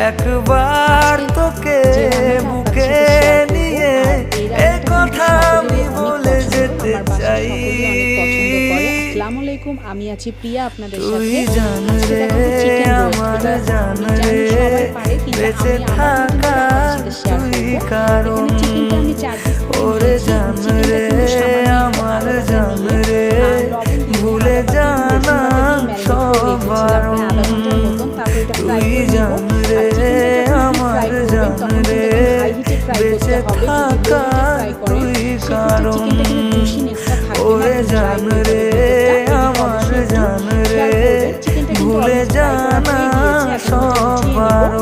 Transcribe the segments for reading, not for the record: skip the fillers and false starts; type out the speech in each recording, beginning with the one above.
একবার তোকে বুকে নিয়ে এ কথা আমি বলে যেতে চাই। আসসালামু আলাইকুম, আমি আছি প্রিয়া আপনাদের তুই সাথে। জান রে আমার জান রে বেঁচে থাকা তুই কারণ। ওরে জান রে আমার জান রে ভুলে জানা সবার। তুই জান রে আমার জান রে বেঁচে থাকা তুই কারণ। ওরে জান রে আমার জান রে ভুলে জানা সবার।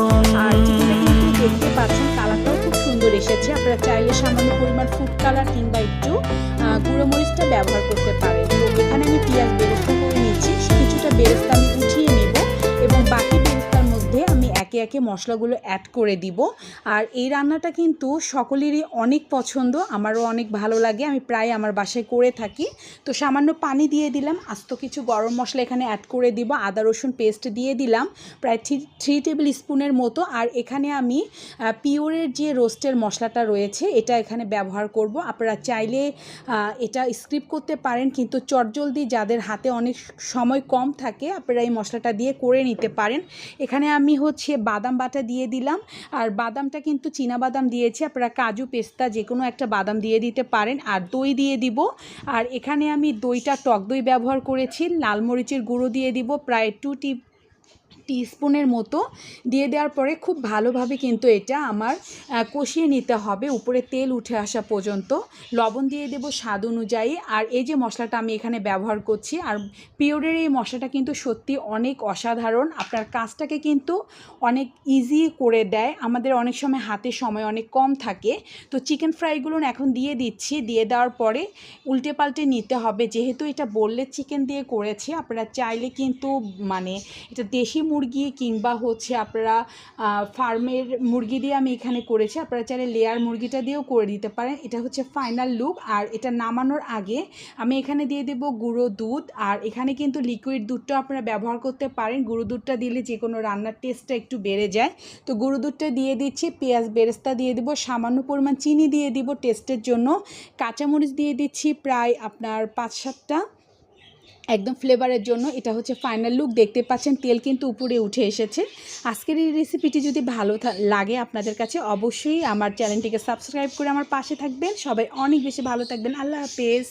দেখতে পাচ্ছেন কালারটাও খুব সুন্দর এসেছে। আপনারা চাইলে সামান্য পরিমাণ ফুড কালার কিংবা একটু গুঁড়ো মরিচটা ব্যবহার করতে পারেন। তো এখানে আমি পেঁয়াজ বেরেস্তা করে নিচ্ছি, কিছুটা বেরেস্তা আমি উঠিয়ে নেব এবং বাকি বেরেস্তার মধ্যে আমি একে একে মশলাগুলো অ্যাড করে দিব। আর এই রান্নাটা কিন্তু সকলেরই অনেক পছন্দ, আমারও অনেক ভালো লাগে, আমি প্রায় আমার বাসায় করে থাকি। তো সামান্য পানি দিয়ে দিলাম, আস্ত কিছু গরম মশলা এখানে অ্যাড করে দিব, আদা রসুন পেস্ট দিয়ে দিলাম প্রায় 3 টেবিল স্পুনের মতো। আর এখানে আমি পিওরের যে রোস্টের মশলাটা রয়েছে এটা এখানে ব্যবহার করব। আপনারা চাইলে এটা স্কিপ করতে পারেন, কিন্তু চটজলদি যাদের হাতে অনেক সময় কম থাকে আপনারা এই মশলাটা দিয়ে করে নিতে পারেন। এখানে আমি বাদাম বাটা দিয়ে দিলাম, আর বাদামটা কিন্তু চীনা বাদাম দিয়েছি, আপনারা কাজু পেস্তা যে কোনো একটা বাদাম দিয়ে দিতে পারেন। আর দই দিয়ে দিব, আর এখানে আমি দইটা টক দই ব্যবহার করেছি। লাল মরিচের গুঁড়ো দিয়ে দিব প্রায় 2 টিস্পুনের মতো। দিয়ে দেওয়ার পরে খুব ভালোভাবে কিন্তু এটা আমার কষিয়ে নিতে হবে উপরে তেল উঠে আসা পর্যন্ত। লবণ দিয়ে দেব স্বাদ অনুযায়ী। আর এই যে মশলাটা আমি এখানে ব্যবহার করছি, আর পিওরের এই মশলাটা কিন্তু সত্যি অনেক অসাধারণ, আপনার কাজটাকে কিন্তু অনেক ইজি করে দেয়। আমাদের অনেক সময় হাতে সময় অনেক কম থাকে। তো চিকেন ফ্রাইগুলো এখন দিয়ে দিচ্ছি, দিয়ে দেওয়ার পরে উল্টে পাল্টে নিতে হবে। যেহেতু এটা বললে চিকেন দিয়ে করেছি, আপনারা চাইলে কিন্তু এটা দেশি মুরগি কিংবা আপনারা ফার্মের মুরগি দিয়ে আমি এখানে করেছি, আপনারা চাইলে লেয়ার মুরগিটা দিয়েও করে দিতে পারেন। এটা ফাইনাল লুক। আর এটা নামানোর আগে আমি এখানে দিয়ে দেব গুঁড়ো দুধ, আর এখানে কিন্তু লিকুইড দুধটা আপনারা ব্যবহার করতে পারেন। গুঁড়ো দুধটা দিলে যে কোনো রান্নার টেস্টটা একটু বেড়ে যায়। তো গুঁড়ো দুধটা দিয়ে দিচ্ছি, পেঁয়াজ বেরেস্তা দিয়ে দেবো, সামান্য পরিমাণ চিনি দিয়ে দিব টেস্টের জন্য, কাঁচামরিচ দিয়ে দিচ্ছি প্রায় আপনার 5-7টা একদম ফ্লেভারের জন্য। এটা ফাইনাল লুক, দেখতে পাচ্ছেন তেল কিন্তু উপরে উঠে এসেছে। আজকের এই রেসিপিটি যদি ভালো লাগে আপনাদের কাছে, অবশ্যই আমার চ্যানেলটিকে সাবস্ক্রাইব করে আমার পাশে থাকবেন। সবাই অনেক বেশি ভালো থাকবেন। আল্লাহ হাফেজ।